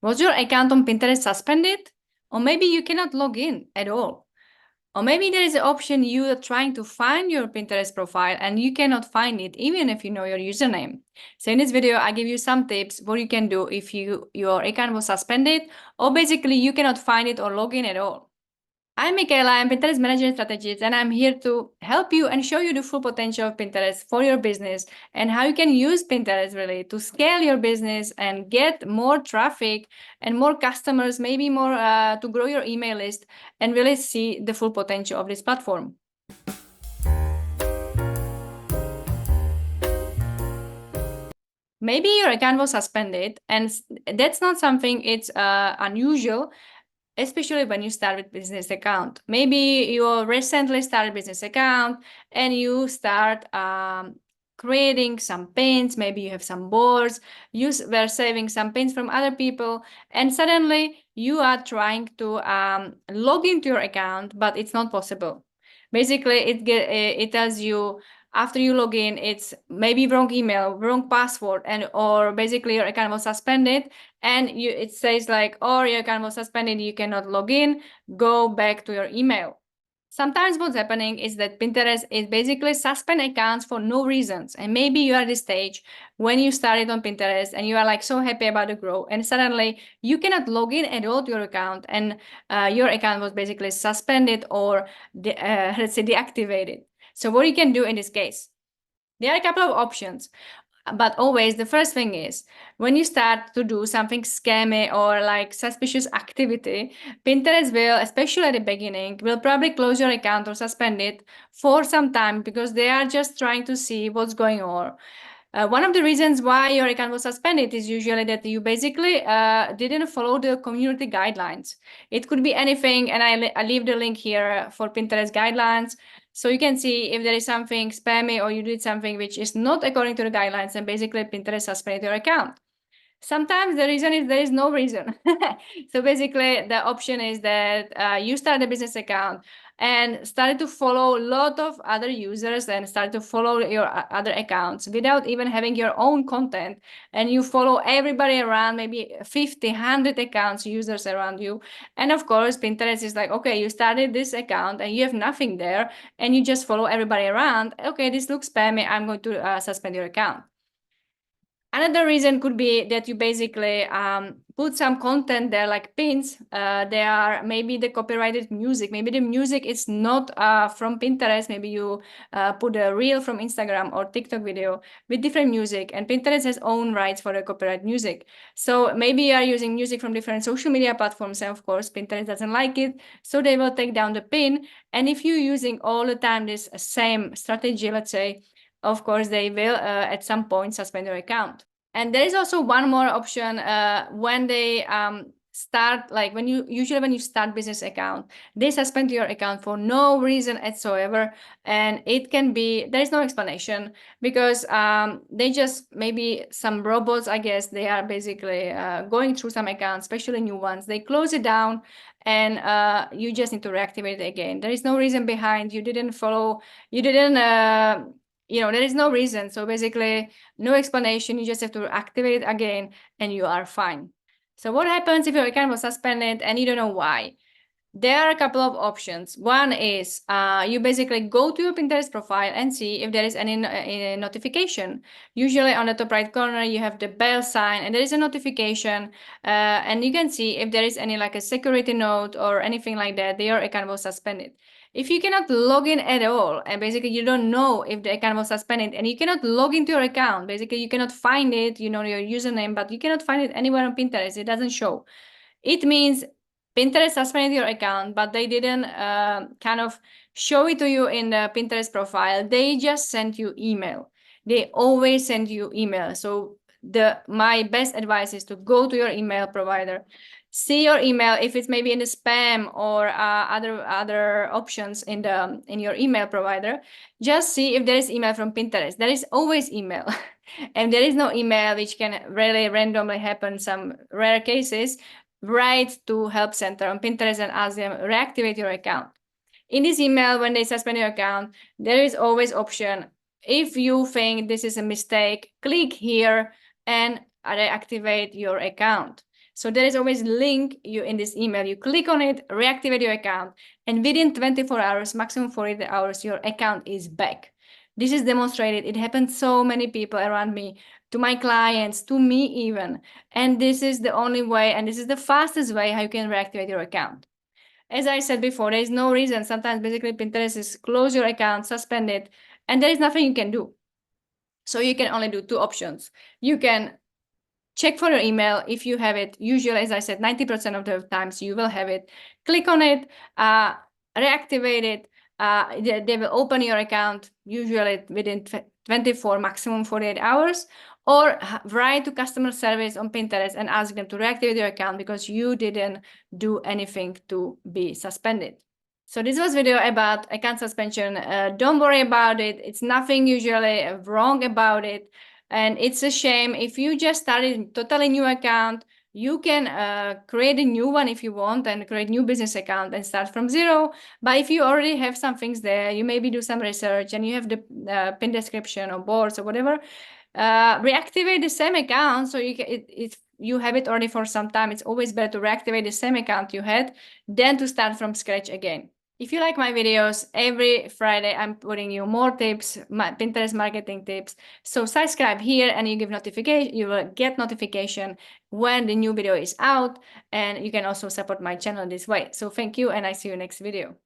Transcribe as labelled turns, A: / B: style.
A: Was your account on Pinterest suspended? Or maybe you cannot log in at all. Or maybe there is an option you are trying to find your Pinterest profile and you cannot find it even if you know your username. So in this video, I give you some tips what you can do if your account was suspended or basically you cannot find it or log in at all. I'm Michaela, I'm Pinterest Manager and Strategist, and I'm here to help you and show you the full potential of Pinterest for your business and how you can use Pinterest really to scale your business and get more traffic and more customers, maybe more to grow your email list and really see the full potential of this platform. Maybe your account was suspended, and that's not something it's unusual, especially when you start with business account. Maybe you recently started business account and you start creating some pins. Maybe you have some boards. You were saving some pins from other people, and suddenly you are trying to log into your account, but it's not possible. Basically, it tells you after you log in, it's maybe wrong email, wrong password, or basically your account was suspended, and it says like, or your account was suspended, you cannot log in, go back to your email. Sometimes what's happening is that Pinterest is basically suspend accounts for no reasons. And maybe you are at this stage when you started on Pinterest and you are like so happy about the growth, and suddenly you cannot log in at all to your account, and your account was basically suspended or let's say deactivated. So what you can do in this case? There are a couple of options. But always the first thing is when you start to do something scammy or like suspicious activity, Pinterest will, especially at the beginning, will probably close your account or suspend it for some time because they are just trying to see what's going on. One of the reasons why your account was suspended is usually that you basically didn't follow the community guidelines. It could be anything, and I leave the link here for Pinterest guidelines. So you can see if there is something spammy or you did something which is not according to the guidelines, and basically Pinterest suspended your account. Sometimes the reason is there is no reason. So basically the option is that you start a business account and started to follow a lot of other users and start to follow your other accounts without even having your own content, and you follow everybody around, maybe 50, 100 accounts, users around you. And of course Pinterest is like, okay, you started this account and you have nothing there and you just follow everybody around. Okay, this looks spammy, I'm going to suspend your account. Another reason could be that you basically put some content there, like pins. There are maybe the copyrighted music. Maybe the music is not from Pinterest. Maybe you put a reel from Instagram or TikTok video with different music, and Pinterest has own rights for the copyright music. So maybe you are using music from different social media platforms, and of course Pinterest doesn't like it, so they will take down the pin. And if you're using all the time this same strategy, let's say, of course, they will at some point suspend your account. And there is also one more option when they start, like when you start business account, they suspend your account for no reason whatsoever. And it can be, there is no explanation because they just, maybe some robots, I guess, they are basically going through some accounts, especially new ones. They close it down and you just need to reactivate it again. There is no reason behind, you didn't follow, you didn't there is no reason. So basically no explanation, you just have to activate it again and you are fine. So what happens if your account was suspended and you don't know why? There are a couple of options. One is you basically go to your Pinterest profile and see if there is any notification. Usually on the top right corner, you have the bell sign and there is a notification and you can see if there is any like a security note or anything like that, your account was suspended. If you cannot log in at all, and basically you don't know if the account was suspended and you cannot log into your account, basically you cannot find it, you know your username, but you cannot find it anywhere on Pinterest, it doesn't show. It means Pinterest suspended your account, but they didn't kind of show it to you in the Pinterest profile. They just sent you email. They always send you email. So my best advice is to go to your email provider, see your email if it's maybe in the spam or other options in your email provider. Just see if there is email from Pinterest. There is always email. And there is no email, which can really randomly happen, some rare cases. Write to help center on Pinterest and ask them reactivate your account. In this email, when they suspend your account, there is always option. If you think this is a mistake, click here and reactivate your account. So there is always a link in this email. You click on it, reactivate your account, and within 24 hours, maximum 48 hours, your account is back. This is demonstrated. It happened so many people around me, to my clients, to me even. And this is the only way, and this is the fastest way how you can reactivate your account. As I said before, there is no reason. Sometimes basically Pinterest is close your account, suspend it, and there is nothing you can do. So you can only do two options. You can check for your email if you have it. Usually, as I said, 90% of the times you will have it. Click on it, reactivate it. They will open your account usually within 24, maximum 48 hours, or write to customer service on Pinterest and ask them to reactivate your account because you didn't do anything to be suspended. So this was video about account suspension. Don't worry about it. It's nothing usually wrong about it. And it's a shame if you just started a totally new account, you can create a new one if you want and create new business account and start from zero. But if you already have some things there, you maybe do some research and you have the pin description or boards or whatever, reactivate the same account. So if you have it already for some time, it's always better to reactivate the same account you had than to start from scratch again. If you like my videos, every Friday I'm putting you more tips, Pinterest marketing tips. So subscribe here and you will get notification when the new video is out, and you can also support my channel this way. So thank you, and I see you next video.